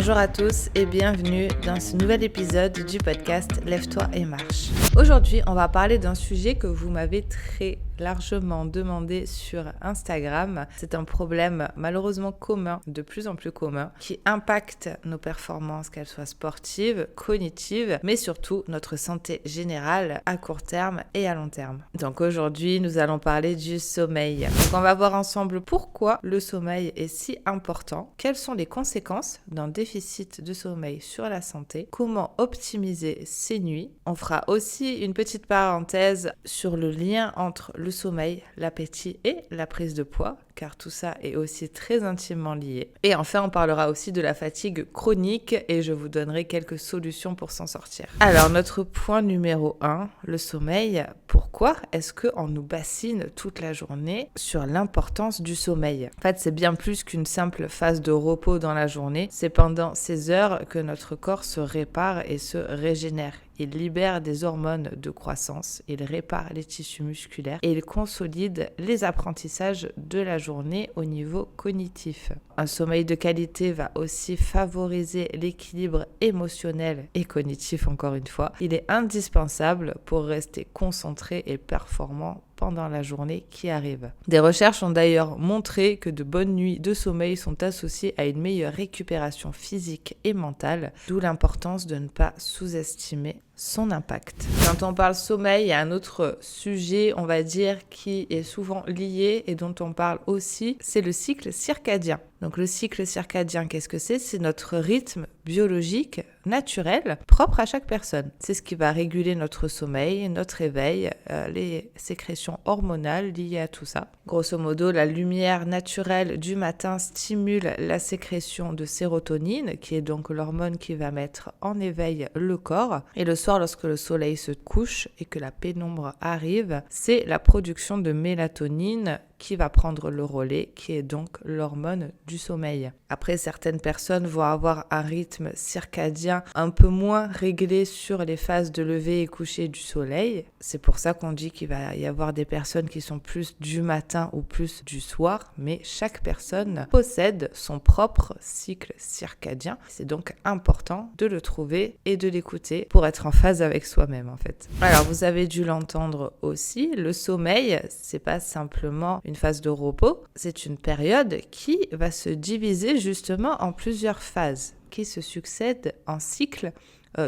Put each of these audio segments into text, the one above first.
Bonjour à tous et bienvenue dans ce nouvel épisode du podcast Lève-toi et marche. Aujourd'hui, on va parler d'un sujet que vous m'avez très largement demandé sur Instagram. C'est un problème malheureusement commun, de plus en plus commun, qui impacte nos performances, qu'elles soient sportives, cognitives, mais surtout notre santé générale à court terme et à long terme. Donc aujourd'hui, nous allons parler du sommeil. Donc on va voir ensemble pourquoi le sommeil est si important, quelles sont les conséquences d'un déficit de sommeil sur la santé, comment optimiser ses nuits. On fera aussi une petite parenthèse sur le lien entre le sommeil, l'appétit et la prise de poids, car tout ça est aussi très intimement lié. Et enfin, on parlera aussi de la fatigue chronique et je vous donnerai quelques solutions pour s'en sortir. Alors, notre point numéro 1, le sommeil. Pourquoi est-ce qu'on nous bassine toute la journée sur l'importance du sommeil ? En fait, c'est bien plus qu'une simple phase de repos dans la journée. C'est pendant ces heures que notre corps se répare et se régénère. Il libère des hormones de croissance, il répare les tissus musculaires et il consolide les apprentissages de la journée au niveau cognitif. Un sommeil de qualité va aussi favoriser l'équilibre émotionnel et cognitif encore une fois. Il est indispensable pour rester concentré et performant pendant la journée qui arrive. Des recherches ont d'ailleurs montré que de bonnes nuits de sommeil sont associées à une meilleure récupération physique et mentale, d'où l'importance de ne pas sous-estimer son impact. Quand on parle sommeil, il y a un autre sujet, on va dire, qui est souvent lié et dont on parle aussi, c'est le cycle circadien. Donc le cycle circadien, qu'est-ce que c'est ? C'est notre rythme biologique, naturel, propre à chaque personne. C'est ce qui va réguler notre sommeil, notre éveil, les sécrétions hormonales liées à tout ça. Grosso modo, la lumière naturelle du matin stimule la sécrétion de sérotonine, qui est donc l'hormone qui va mettre en éveil le corps. Et le soir, lorsque le soleil se couche et que la pénombre arrive, c'est la production de mélatonine qui va prendre le relais, qui est donc l'hormone du sommeil. Après, certaines personnes vont avoir un rythme circadien un peu moins réglé sur les phases de lever et coucher du soleil. C'est pour ça qu'on dit qu'il va y avoir des personnes qui sont plus du matin ou plus du soir, mais chaque personne possède son propre cycle circadien. C'est donc important de le trouver et de l'écouter pour être en phase avec soi-même en fait. Alors, vous avez dû l'entendre aussi, le sommeil, c'est pas simplement une phase de repos, c'est une période qui va se diviser justement en plusieurs phases qui se succèdent en cycle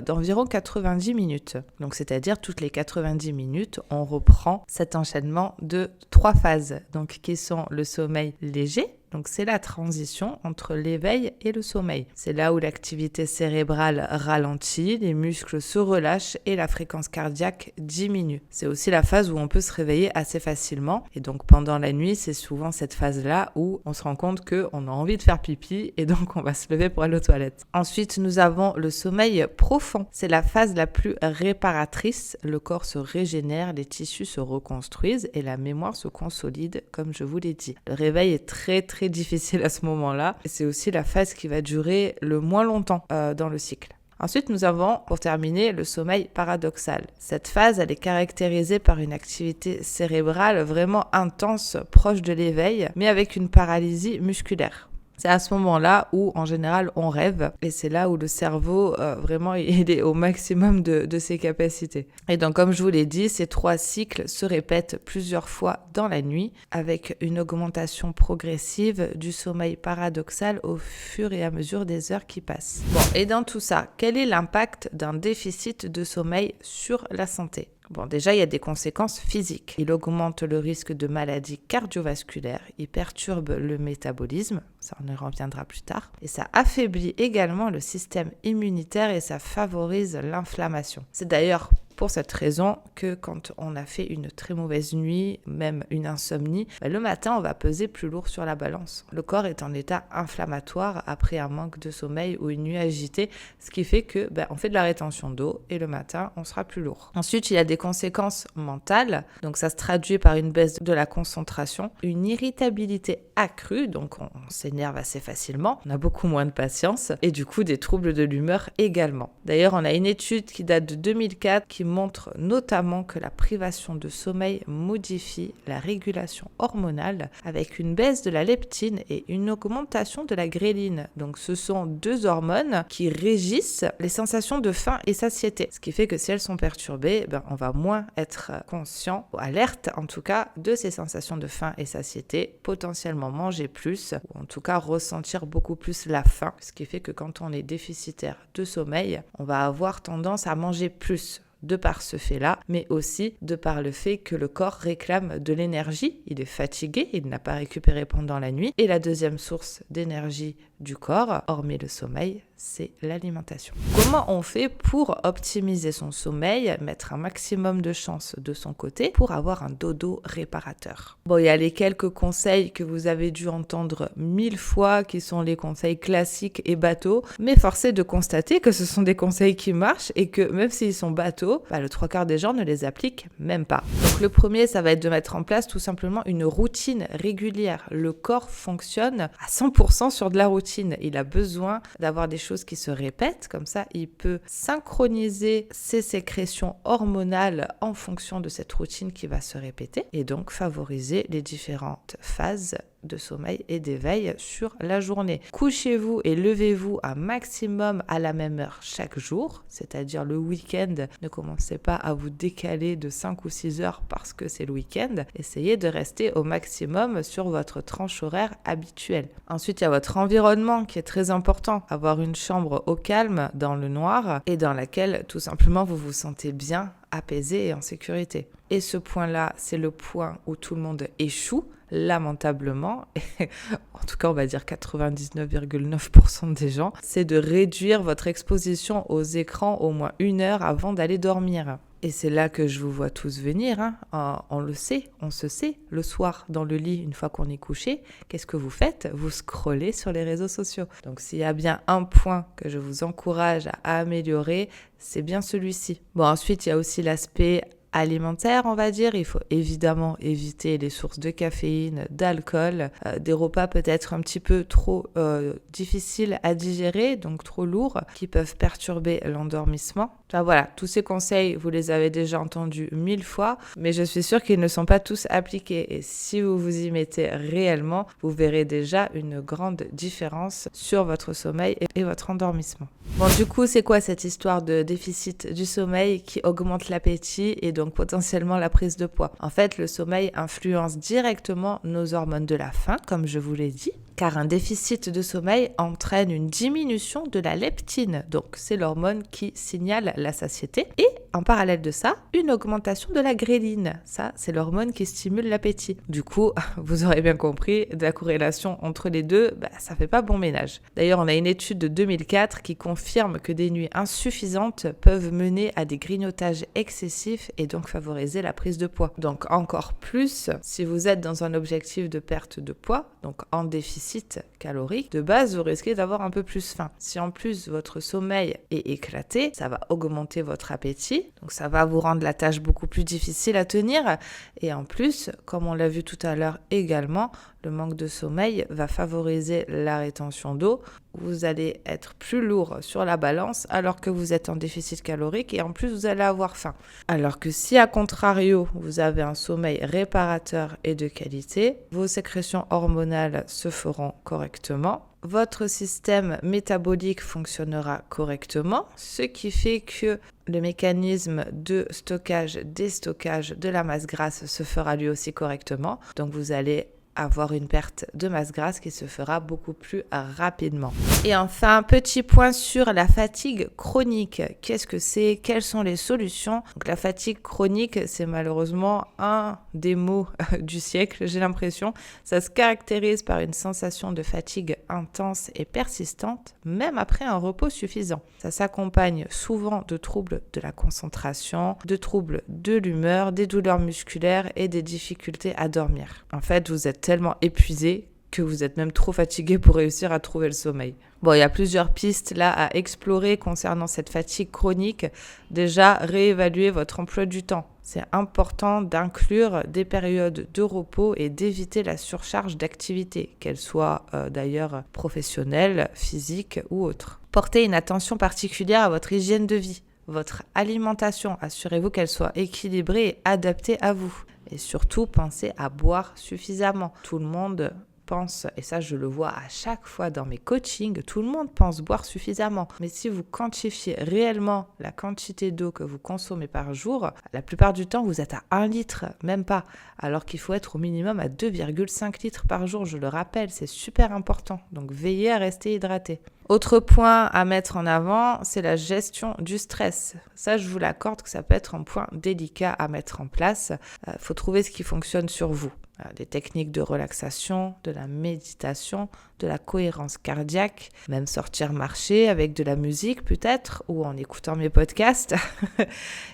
d'environ 90 minutes. Donc, c'est-à-dire toutes les 90 minutes, on reprend cet enchaînement de 3 phases, donc qui sont le sommeil léger. Donc, c'est la transition entre l'éveil et le sommeil. C'est là où l'activité cérébrale ralentit, les muscles se relâchent et la fréquence cardiaque diminue. C'est aussi la phase où on peut se réveiller assez facilement. Et donc, pendant la nuit, c'est souvent cette phase-là où on se rend compte qu'on a envie de faire pipi et donc on va se lever pour aller aux toilettes. Ensuite, nous avons le sommeil profond. C'est la phase la plus réparatrice. Le corps se régénère, les tissus se reconstruisent et la mémoire se consolide, comme je vous l'ai dit. Le réveil est très difficile à ce moment-là. Et c'est aussi la phase qui va durer le moins longtemps dans le cycle. Ensuite, nous avons, pour terminer, le sommeil paradoxal. Cette phase, elle est caractérisée par une activité cérébrale vraiment intense, proche de l'éveil, mais avec une paralysie musculaire. C'est à ce moment-là où, en général, on rêve et c'est là où le cerveau, vraiment, il est au maximum de ses capacités. Et donc, comme je vous l'ai dit, ces 3 cycles se répètent plusieurs fois dans la nuit avec une augmentation progressive du sommeil paradoxal au fur et à mesure des heures qui passent. Bon, et dans tout ça, quel est l'impact d'un déficit de sommeil sur la santé ? Bon, déjà, il y a des conséquences physiques. Il augmente le risque de maladies cardiovasculaires, il perturbe le métabolisme, ça on y reviendra plus tard, et ça affaiblit également le système immunitaire et ça favorise l'inflammation. C'est d'ailleurs pour cette raison que quand on a fait une très mauvaise nuit, même une insomnie, le matin on va peser plus lourd sur la balance. Le corps est en état inflammatoire après un manque de sommeil ou une nuit agitée, ce qui fait que on fait de la rétention d'eau et le matin on sera plus lourd. Ensuite, il y a des conséquences mentales, donc ça se traduit par une baisse de la concentration, une irritabilité accrue, donc on s'énerve assez facilement, on a beaucoup moins de patience et du coup des troubles de l'humeur également. D'ailleurs, on a une étude qui date de 2004 qui montrent notamment que la privation de sommeil modifie la régulation hormonale avec une baisse de la leptine et une augmentation de la gréline. Donc ce sont deux hormones qui régissent les sensations de faim et satiété. Ce qui fait que si elles sont perturbées, on va moins être conscient, ou alerte en tout cas, de ces sensations de faim et satiété, potentiellement manger plus, ou en tout cas ressentir beaucoup plus la faim. Ce qui fait que quand on est déficitaire de sommeil, on va avoir tendance à manger plus de par ce fait-là, mais aussi de par le fait que le corps réclame de l'énergie, il est fatigué, il n'a pas récupéré pendant la nuit, et la deuxième source d'énergie du corps, hormis le sommeil, c'est l'alimentation. Comment on fait pour optimiser son sommeil, mettre un maximum de chance de son côté pour avoir un dodo réparateur? Bon, il y a les quelques conseils que vous avez dû entendre 1000 fois, qui sont les conseils classiques et bateaux, mais force est de constater que ce sont des conseils qui marchent et que même s'ils sont bateaux, le 3/4 des gens ne les appliquent même pas. Donc le premier, ça va être de mettre en place tout simplement une routine régulière. Le corps fonctionne à 100% sur de la routine. Il a besoin d'avoir des choses qui se répètent, comme ça il peut synchroniser ses sécrétions hormonales en fonction de cette routine qui va se répéter et donc favoriser les différentes phases de sommeil et d'éveil sur la journée. Couchez-vous et levez-vous un maximum à la même heure chaque jour, c'est-à-dire le week-end. Ne commencez pas à vous décaler de 5 ou 6 heures parce que c'est le week-end. Essayez de rester au maximum sur votre tranche horaire habituelle. Ensuite, il y a votre environnement qui est très important. Avoir une chambre au calme, dans le noir, et dans laquelle tout simplement vous vous sentez bien, apaisé et en sécurité. Et ce point-là, c'est le point où tout le monde échoue, lamentablement, et en tout cas on va dire 99,9% des gens, c'est de réduire votre exposition aux écrans au moins 1 heure avant d'aller dormir. Et c'est là que je vous vois tous venir, on le sait, on se sait, le soir dans le lit, une fois qu'on est couché, qu'est-ce que vous faites? Vous scrollez sur les réseaux sociaux. Donc s'il y a bien un point que je vous encourage à améliorer, c'est bien celui-ci. Bon, ensuite il y a aussi l'aspect alimentaire, on va dire. Il faut évidemment éviter les sources de caféine, d'alcool, des repas peut-être un petit peu trop difficiles à digérer, donc trop lourds, qui peuvent perturber l'endormissement. Enfin, voilà, tous ces conseils, vous les avez déjà entendus 1000 fois, mais je suis sûre qu'ils ne sont pas tous appliqués. Et si vous vous y mettez réellement, vous verrez déjà une grande différence sur votre sommeil et votre endormissement. Bon, du coup, c'est quoi cette histoire de déficit du sommeil qui augmente l'appétit et donc potentiellement la prise de poids? En fait, le sommeil influence directement nos hormones de la faim, comme je vous l'ai dit, car un déficit de sommeil entraîne une diminution de la leptine, donc c'est l'hormone qui signale la satiété, et en parallèle de ça, une augmentation de la gréline, ça c'est l'hormone qui stimule l'appétit. Du coup, vous aurez bien compris, de la corrélation entre les deux, ça fait pas bon ménage. D'ailleurs, on a une étude de 2004 qui confirme que des nuits insuffisantes peuvent mener à des grignotages excessifs et donc favoriser la prise de poids. Donc encore plus, si vous êtes dans un objectif de perte de poids, donc en déficit calorique, de base, vous risquez d'avoir un peu plus faim. Si en plus votre sommeil est éclaté, ça va augmenter votre appétit, donc ça va vous rendre la tâche beaucoup plus difficile à tenir. Et en plus, comme on l'a vu tout à l'heure également, le manque de sommeil va favoriser la rétention d'eau. Vous allez être plus lourd sur la balance alors que vous êtes en déficit calorique et en plus vous allez avoir faim. Alors que si à contrario, vous avez un sommeil réparateur et de qualité, vos sécrétions hormonales se feront correctement. Votre système métabolique fonctionnera correctement, ce qui fait que le mécanisme de stockage, déstockage de la masse grasse se fera lui aussi correctement. Donc vous allez avoir une perte de masse grasse qui se fera beaucoup plus rapidement. Et enfin, petit point sur la fatigue chronique. Qu'est-ce que c'est? Quelles sont les solutions? Donc, la fatigue chronique, c'est malheureusement un des mots du siècle, j'ai l'impression. Ça se caractérise par une sensation de fatigue intense et persistante, même après un repos suffisant. Ça s'accompagne souvent de troubles de la concentration, de troubles de l'humeur, des douleurs musculaires et des difficultés à dormir. En fait, vous êtes tellement épuisé que vous êtes même trop fatigué pour réussir à trouver le sommeil. Bon, il y a plusieurs pistes là à explorer concernant cette fatigue chronique. Déjà, réévaluer votre emploi du temps. C'est important d'inclure des périodes de repos et d'éviter la surcharge d'activité, qu'elle soit d'ailleurs professionnelle, physique ou autre. Portez une attention particulière à votre hygiène de vie. Votre alimentation, assurez-vous qu'elle soit équilibrée et adaptée à vous. Et surtout, pensez à boire suffisamment. Tout le monde pense, et ça je le vois à chaque fois dans mes coachings, tout le monde pense boire suffisamment. Mais si vous quantifiez réellement la quantité d'eau que vous consommez par jour, la plupart du temps vous êtes à 1 litre, même pas. Alors qu'il faut être au minimum à 2,5 litres par jour, je le rappelle, c'est super important. Donc veillez à rester hydraté. Autre point à mettre en avant, c'est la gestion du stress. Ça, je vous l'accorde que ça peut être un point délicat à mettre en place. Faut trouver ce qui fonctionne sur vous. Des techniques de relaxation, de la méditation, de la cohérence cardiaque, même sortir marcher avec de la musique peut-être ou en écoutant mes podcasts. Il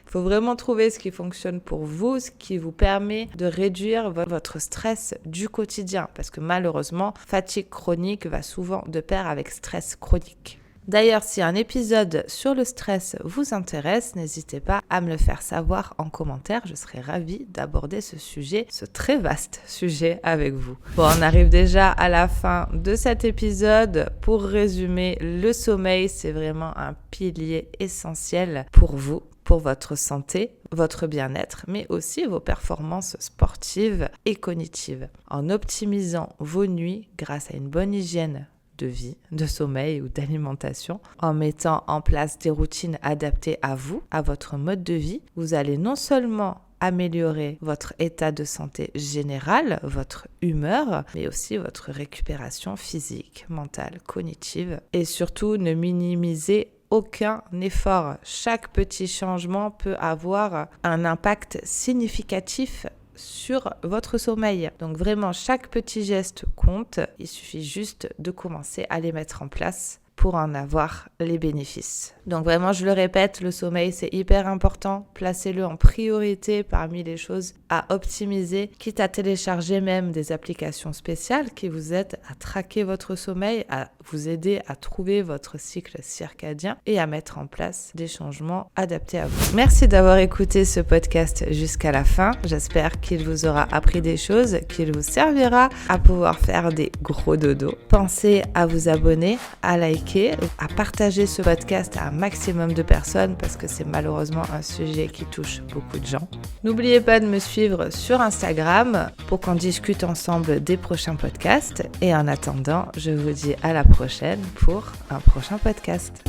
faut vraiment trouver ce qui fonctionne pour vous, ce qui vous permet de réduire votre stress du quotidien parce que malheureusement, fatigue chronique va souvent de pair avec stress chronique. D'ailleurs, si un épisode sur le stress vous intéresse, n'hésitez pas à me le faire savoir en commentaire. Je serai ravie d'aborder ce très vaste sujet avec vous. Bon, on arrive déjà à la fin de cet épisode. Pour résumer, le sommeil, c'est vraiment un pilier essentiel pour vous, pour votre santé, votre bien-être, mais aussi vos performances sportives et cognitives. En optimisant vos nuits grâce à une bonne hygiène de vie, de sommeil ou d'alimentation, en mettant en place des routines adaptées à vous, à votre mode de vie, vous allez non seulement améliorer votre état de santé général, votre humeur, mais aussi votre récupération physique, mentale, cognitive et surtout ne minimisez aucun effort. Chaque petit changement peut avoir un impact significatif sur votre sommeil. Donc vraiment, chaque petit geste compte. Il suffit juste de commencer à les mettre en place pour en avoir les bénéfices. Donc vraiment, je le répète, le sommeil, c'est hyper important. Placez-le en priorité parmi les choses à optimiser, quitte à télécharger même des applications spéciales qui vous aident à traquer votre sommeil, à vous aider à trouver votre cycle circadien et à mettre en place des changements adaptés à vous. Merci d'avoir écouté ce podcast jusqu'à la fin. J'espère qu'il vous aura appris des choses, qu'il vous servira à pouvoir faire des gros dodos. Pensez à vous abonner, à liker, à partager ce podcast à un maximum de personnes parce que c'est malheureusement un sujet qui touche beaucoup de gens. N'oubliez pas de me suivre sur Instagram pour qu'on discute ensemble des prochains podcasts et en attendant, je vous dis à la prochaine pour un prochain podcast.